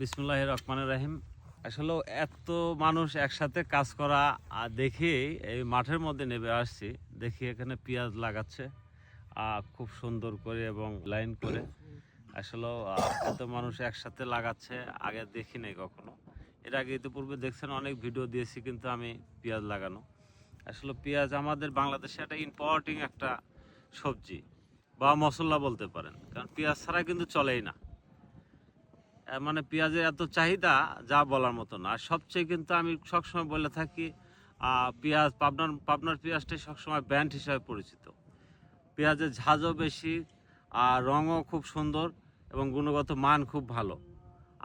বিসমিল্লাহির রহমানির রহিম। আসলে এত মানুষ একসাথে কাজ করা দেখে এই মাঠের মধ্যে নেমে আসছি। দেখি এখানে পেঁয়াজ লাগাচ্ছে খুব সুন্দর করে এবং লাইন করে। আসলে এত মানুষ একসাথে লাগাচ্ছে আগে দেখি নাই কখনো। এর আগে ইতিপূর্বে দেখছেন অনেক ভিডিও দিয়েছি, কিন্তু আমি পেঁয়াজ লাগানো। আসলে পেঁয়াজ আমাদের বাংলাদেশে একটা ইম্পর্টিং একটা সবজি বা মশলা বলতে পারেন, কারণ পেঁয়াজ ছাড়া কিন্তু চলেই না। মানে পেঁয়াজের এত চাহিদা যা বলার মতো না। আর সবচেয়ে কিন্তু আমি সবসময় বলে থাকি পেঁয়াজ পাবনার পেঁয়াজটাই সবসময় ব্র্যান্ড হিসাবে পরিচিত। পেঁয়াজের ঝাঁজও বেশি, আর রঙও খুব সুন্দর এবং গুণগত মান খুব ভালো।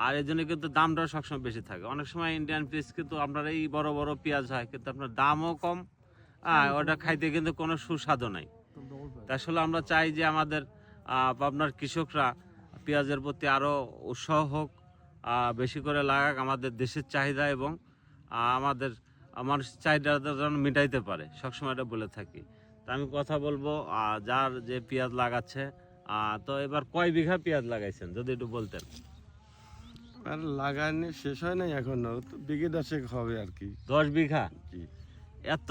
আর এই জন্য কিন্তু দামটাও সবসময় বেশি থাকে। অনেক সময় ইন্ডিয়ান পেঁয়াজ কিন্তু আপনার এই বড় বড় পেঁয়াজ হয়, কিন্তু আপনার দামও কম, ওটা খাইতে কিন্তু কোনো সুস্বাদও নাই। আসলে আমরা চাই যে আমাদের পাবনার কৃষকরা পেঁয়াজের প্রতি আরও উৎসাহ হোক, বেশি করে লাগাক, আমাদের দেশের চাহিদা এবং আমাদের মানুষের চাহিদাটা যেন মিটাইতে পারে, সবসময় এটা বলে থাকি। তা আমি কথা বলবো যার যে পেঁয়াজ লাগাচ্ছে। তো এবার কয় বিঘা পেঁয়াজ লাগাইছেন যদি একটু বলতেন। আর লাগানো শেষ হয় নাই এখনো, তো বিঘে 10 হবে আর কি। 10 বিঘা? জি। এত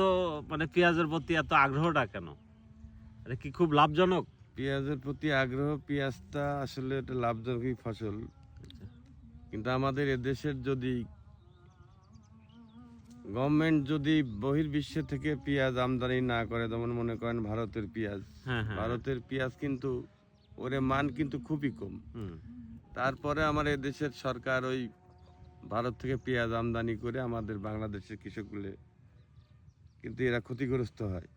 মানে পেঁয়াজের প্রতি এত আগ্রহটা কেন? এটা কি খুব লাভজনক? পেঁয়াজের প্রতি আগ্রহ, পেঁয়াজটা আসলে একটা লাভজনকই ফসল, কিন্তু আমাদের এদেশের যদি গভর্নমেন্ট যদি বহির্বিশ্ব থেকে পেঁয়াজ আমদানি না করে, যেমন মনে করেন ভারতের পেঁয়াজ, হ্যাঁ। ভারতের পেঁয়াজ কিন্তু ওরে মান কিন্তু খুবই কম। তারপরে আমার এদেশের সরকার ওই ভারত থেকে পেঁয়াজ আমদানি করে আমাদের বাংলাদেশের কৃষকগুলো কিন্তু এরা ক্ষতিগ্রস্ত হয়।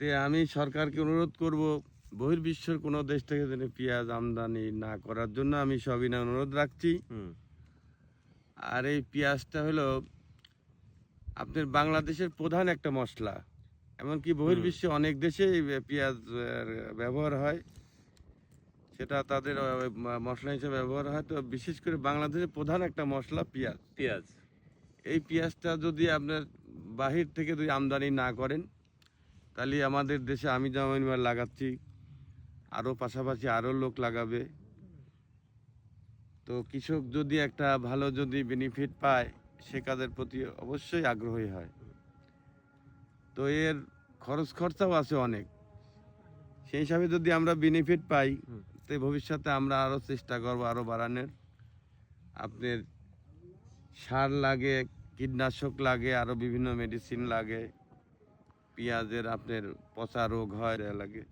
তে আমি সরকারকে অনুরোধ করব বহির্বিশ্বের কোনো দেশ থেকে যেন পেঁয়াজ আমদানি না করার জন্য আমি সবিনয় অনুরোধ রাখছি। আর এই পেঁয়াজটা হলো আপনার বাংলাদেশের প্রধান একটা মশলা, এমনকি বহির্বিশ্বে অনেক দেশে পেঁয়াজ ব্যবহার হয়, সেটা তাদের মশলা হিসেবে ব্যবহার হয়। তো বিশেষ করে বাংলাদেশের প্রধান একটা মশলা পেঁয়াজ। এই পেঁয়াজটা যদি আপনার বাহির থেকে যদি আমদানি না করেন, তাহলে আমাদের দেশে আমি যেমন লাগাচ্ছি, আরও পাশাপাশি আরও লোক লাগাবে। তো কৃষক যদি একটা ভালো যদি বেনিফিট পায়, সে কাজের প্রতি অবশ্যই আগ্রহী হয়। তো এর খরচাও আছে অনেক, সেই হিসাবে যদি আমরা বেনিফিট পাই, তো ভবিষ্যতে আমরা আরও চেষ্টা করবো আরও বাড়ানোর। আপনার সার লাগে, কীটনাশক লাগে, আরও বিভিন্ন মেডিসিন লাগে, পেঁয়াজের আপনার পচা রোগ হয় লাগে,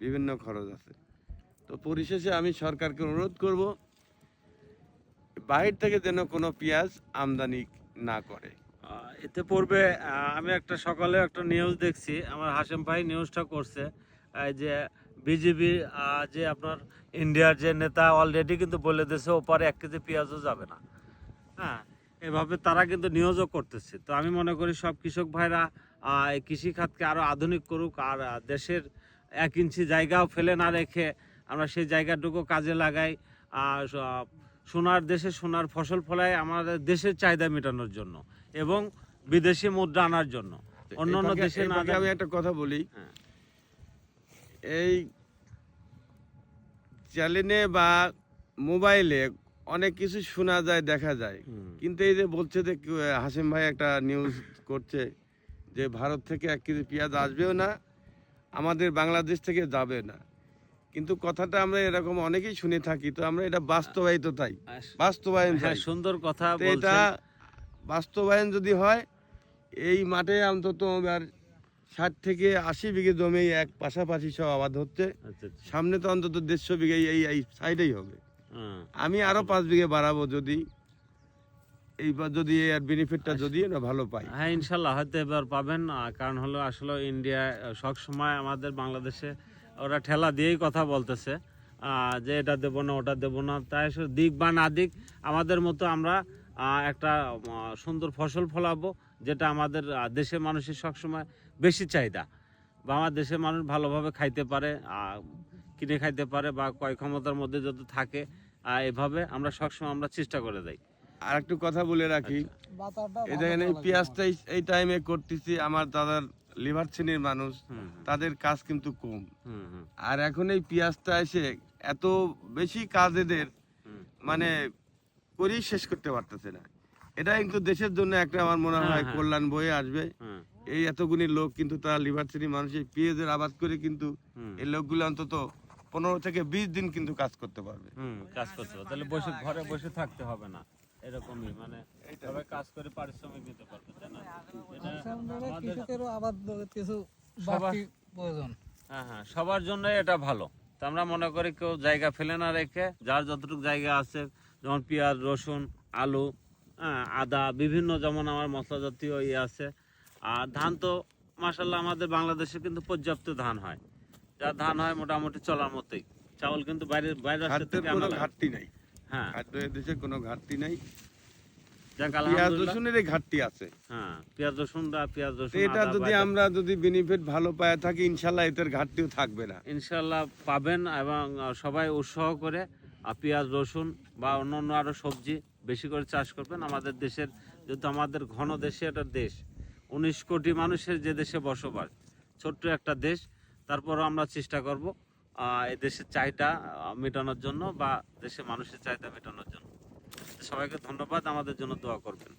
বিভিন্ন খরচ আছে। তো পরিশেষে আমি সরকারকে অনুরোধ করব বাহির থেকে যেন কোনো পেঁয়াজ আমদানি না করে। এতে পূর্বে আমি একটা সকালে একটা নিউজ দেখছি, আমার হাশেম ভাই নিউজটা করছে, যে বিজেপি যে আপনার ইন্ডিয়ার যে নেতা অলরেডি কিন্তু বলে দিয়েছে ওপারে 1 কেজি পেঁয়াজও যাবে না। হ্যাঁ, এভাবে তারা কিন্তু নিউজও করতেছে। তো আমি মনে করি সব কৃষক ভাইরা এই কৃষিখাতকে আরও আধুনিক করুক, আর দেশের 1 ইঞ্চি জায়গাও ফেলে না রেখে আমরা সেই জায়গাটুকু কাজে লাগাই, সোনার দেশে সোনার ফসল ফলায় আমাদের দেশের চাহিদা মেটানোর জন্য এবং বিদেশি মুদ্রা আনার জন্য। অন্যান্য দেশে না। আমি একটা কথা বলি, এই চ্যানেলে বা মোবাইলে অনেক কিছু শোনা যায়, দেখা যায়, কিন্তু এই যে বলছে যে হাসিম ভাই একটা নিউজ করছে যে ভারত থেকে 1 কেজি পেঁয়াজ আসবেও না, আমাদের বাংলাদেশ থেকে যাবে না, কিন্তু কথাটা আমরা এরকম অনেকেই শুনে থাকি। তো আমরা এটা বাস্তবায়িত তাই বাস্তবায়ন, সুন্দর কথা। এটা বাস্তবায়ন যদি হয়, এই মাঠে অন্তত আর 60 থেকে 80 বিঘে জমি এক পাশাপাশি সব আবাদ হচ্ছে। সামনে তো অন্তত 150 বিঘে এই সাইডেই হবে। আমি আরো 5 বিঘে বাড়াবো যদি এইবার যদি এর বেনিফিটটা যদি না ভালো পাই। হ্যাঁ, ইনশাল্লাহ হয়তো এবার পাবেন। কারণ হলো আসলে ইন্ডিয়া সব সময় আমাদের বাংলাদেশে ওরা ঠেলা দিয়েই কথা বলতেছে, যে এটা দেবো না ওটা দেবো না। তাই দিক বা না দিক, আমাদের মতো আমরা একটা সুন্দর ফসল ফলাবো, যেটা আমাদের দেশের মানুষের সবসময় বেশি চাহিদা, বা আমার দেশের মানুষ ভালোভাবে খাইতে পারে, কিনে খাইতে পারে, বা ক্রয় ক্ষমতার মধ্যে যদি থাকে, এভাবে আমরা সবসময় আমরা চেষ্টা করে দেই। আর একটু কথা বলে রাখি, এই দেখেন এই পেঁয়াজটা এই টাইমে করতেছি, আমার দাদার লিভার শ্রেণীর মানুষ, তাদের কাজ কিন্তু কম। আর এখন এই পেঁয়াজটা এসে এত বেশি কাজ এদের, মানে করেই শেষ করতে পারতেছে না। এটা কিন্তু দেশের জন্য একটা আমার মনে হ্যাঁ, হয় হ্যাঁ। কল্যাণ বয়ে আসবে। হ্যাঁ, এই এতগুলি লোক কিন্তু তারা লিভার শ্রেণী মানুষ এই পেঁয়াজের আবাদ করে কিন্তু হুম, এই লোকগুলো অন্তত 15 থেকে 20 দিন কিন্তু কাজ করতে পারবে। কাজ করতে হবে, তাহলে বসে ঘরে বসে থাকতে হবে না, এরকমই মানে সবাই কাজ করে পারিশ্রমিক দিতে পারবে, তাই না? এটা আমাদের- কৃষকেরও আবাদ কিছু সবার- বাড়তি প্রয়োজন। হ্যাঁ হ্যাঁ, সবার জন্য এটা ভালো। তো আমরা মনে করি কেউ জায়গা ফেলে না রেখে যার যতটুকু জায়গা আছে, যেমন পেঁয়াজ, রসুন, আলু, হ্যাঁ, আদা, বিভিন্ন যেমন আমার মশলা জাতীয় ইয়ে আছে। আর ধান তো মাসাল্লাহ আমাদের বাংলাদেশে কিন্তু পর্যাপ্ত ধান হয়, যা ধান হয় মোটামুটি চলার মতোই। চাউল কিন্তু বাইরের রাষ্ট্র খাদ্যের থেকে কোনো আনা লাগে। ঘাটতি নাই, হ্যাঁ, খাদ্য দেশে কোনো ঘাটতি নাই। যাক পেঁয়াজ আলহামদুলিল্লাহ। রসুনের এই ঘাটতি আছে। হ্যাঁ, পেঁয়াজ রসুন, তো এটা আদা, যদি বাদাম আমরা যদি বেনিফিট ভালো পায় থাকি, ইনশাল্লাহ এদের ঘাটতিও থাকবে না। ইনশাল্লাহ পাবেন, এবং সবাই উৎসাহ করে পেঁয়াজ, রসুন বা অন্যান্য আরো সবজি বেশি করে চাষ করবেন। আমাদের দেশের, যেহেতু আমাদের ঘন দেশে একটা দেশ, 19 কোটি মানুষের যে দেশে বসবাস, ছোট্ট একটা দেশ, তারপরও আমরা চেষ্টা করব এই দেশের চাহিদা মেটানোর জন্য বা দেশের মানুষের চাহিদা মেটানোর জন্য। সবাইকে ধন্যবাদ, আমাদের জন্য দোয়া করবেন।